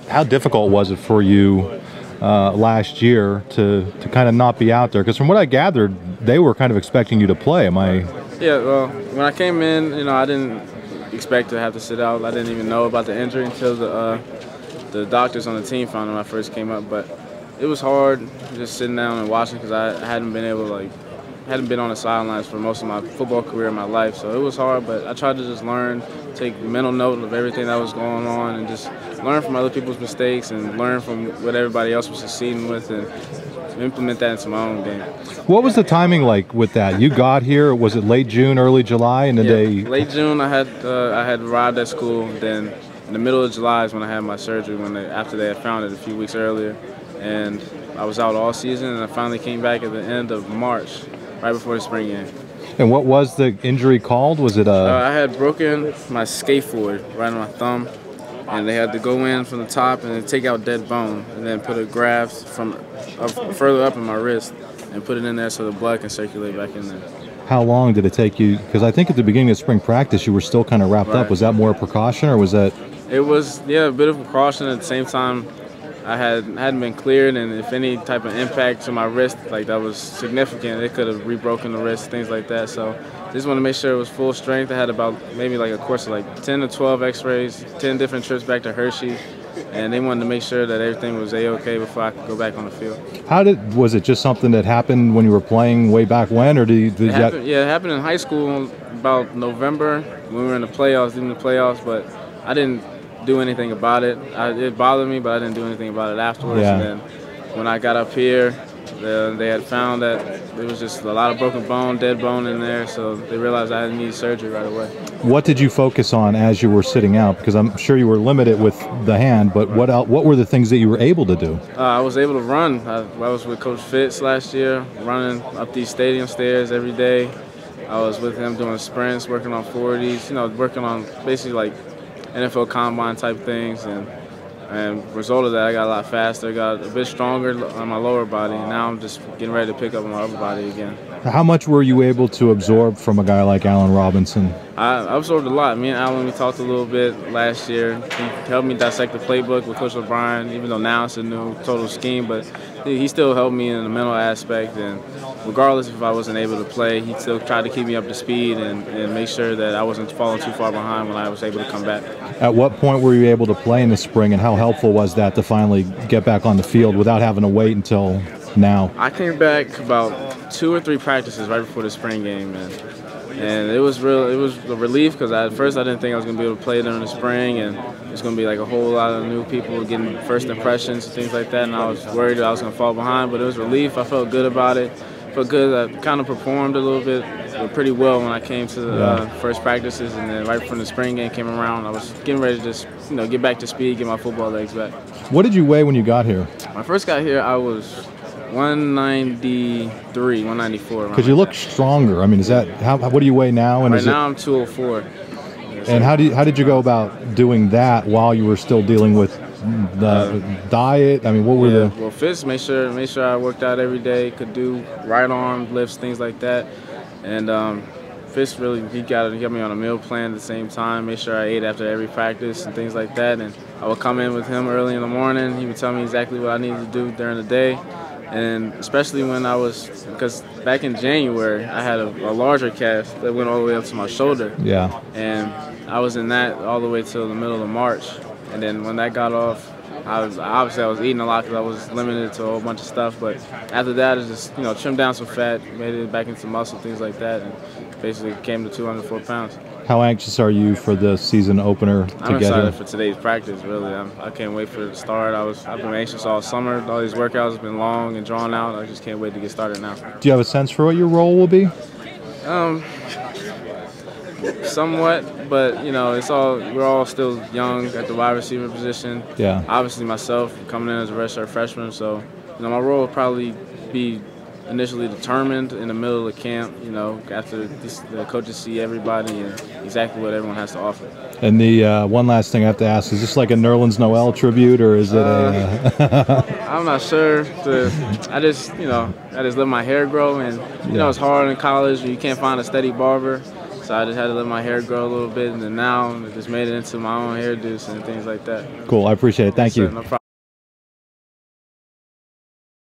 How difficult was it for you last year to kind of not be out there? Because from what I gathered, they were kind of expecting you to play. Am I? Yeah, well, when I came in, I didn't expect to have to sit out. I didn't even know about the injury until the doctors on the team found it when I first came up. But it was hard just sitting down and watching because I hadn't been able to, hadn't been on the sidelines for most of my football career in my life. So it was hard, but I tried to just learn, take mental note of everything that was going on, and just learn from other people's mistakes and learn from what everybody else was succeeding with and implement that into my own game. What was the timing like with that? You got here, was it late June, early July, and then late June I had arrived at school. Then in the middle of July is when I had my surgery after they had found it a few weeks earlier, and I was out all season, and I finally came back at the end of March, right before the spring game. And what was the injury called? Was it I had broken my scaphoid right on my thumb, and they had to go in from the top and then take out dead bone, and then put a graft from further up in my wrist and put it in there so the blood can circulate back in there. How long did it take you? Because I think at the beginning of spring practice you were still kind of wrapped up. Was that more a precaution, or was that? It was, a bit of a precaution. At the same time, I hadn't been cleared, and if any type of impact to my wrist that was significant, it could have re-broken the wrist, things like that. So just wanted to make sure it was full strength. I had about maybe a course of 10 to 12 x-rays, 10 different trips back to Hershey, and they wanted to make sure that everything was a-okay before I could go back on the field. Was it just something that happened when you were playing way back when, or it happened in high school about November when we were in the playoffs, leaving the playoffs, but I didn't do anything about it. It bothered me, but I didn't do anything about it afterwards. Yeah. And then when I got up here, they had found that there was just a lot of broken bone, dead bone in there, so they realized I had needed surgery right away. What did you focus on as you were sitting out? Because I'm sure you were limited with the hand, but what were the things that you were able to do? I was able to run. I was with Coach Fitz last year, running up these stadium stairs every day. I was with him doing sprints, working on 40s, working on basically NFL combine type things, and result of that, I got a lot faster, got a bit stronger on my lower body, and now I'm just getting ready to pick up on my upper body again. How much were you able to absorb from a guy like Allen Robinson? I absorbed a lot. Me and Allen, we talked a little bit last year. He helped me dissect the playbook with Coach O'Brien, even though now it's a new total scheme, but he still helped me in the mental aspect, and regardless if I wasn't able to play, he still tried to keep me up to speed and make sure that I wasn't falling too far behind when I was able to come back. At what point were you able to play in the spring, and how helpful was that to finally get back on the field without having to wait until now? I came back about 2 or 3 practices right before the spring game, and it was a relief because at first I didn't think I was going to be able to play during the spring, and it's going to be a whole lot of new people getting first impressions and things like that, and I was worried that I was going to fall behind, but it was a relief. I felt good about it. Felt good. I kind of performed a little bit, pretty well when I came to the first practices, and then right when the spring game came around, I was getting ready to just get back to speed, get my football legs back. What did you weigh when you got here? When I first got here, I was 193, 194. Because you look stronger. I mean, is that what do you weigh now? And right now I'm 204. And how did you go about doing that while you were still dealing with the diet? I mean, what were the? Well, Fitz made sure I worked out every day, could do right arm lifts, things like that, and Fitz really he got me on a meal plan at the same time. Made sure I ate after every practice and things like that. And I would come in with him early in the morning. He would tell me exactly what I needed to do during the day. And especially when because back in January, I had a larger cast that went all the way up to my shoulder. Yeah. And I was in that all the way till the middle of March. And then when that got off, I was eating a lot because I was limited to a whole bunch of stuff. But after that, it just, trimmed down some fat, made it back into muscle, things like that, and basically came to 204 pounds. How anxious are you for the season opener to I'm get excited here? for today's practice, really. I can't wait for it to start. I've been anxious all summer. All these workouts have been long and drawn out. I just can't wait to get started now. Do you have a sense for what your role will be? Somewhat, but we're all still young at the wide receiver position. Yeah. Obviously myself coming in as a redshirt freshman, so my role will probably be initially determined in the middle of the camp, after the coaches see everybody and exactly what everyone has to offer. And the one last thing I have to ask, is this like a Nerlens Noel tribute, or is it I'm not sure. I just let my hair grow, and it's hard in college. You can't find a steady barber. So I just had to let my hair grow a little bit, and then now I just made it into my own hairdos and things like that. Cool. I appreciate it. Thank you. No problem.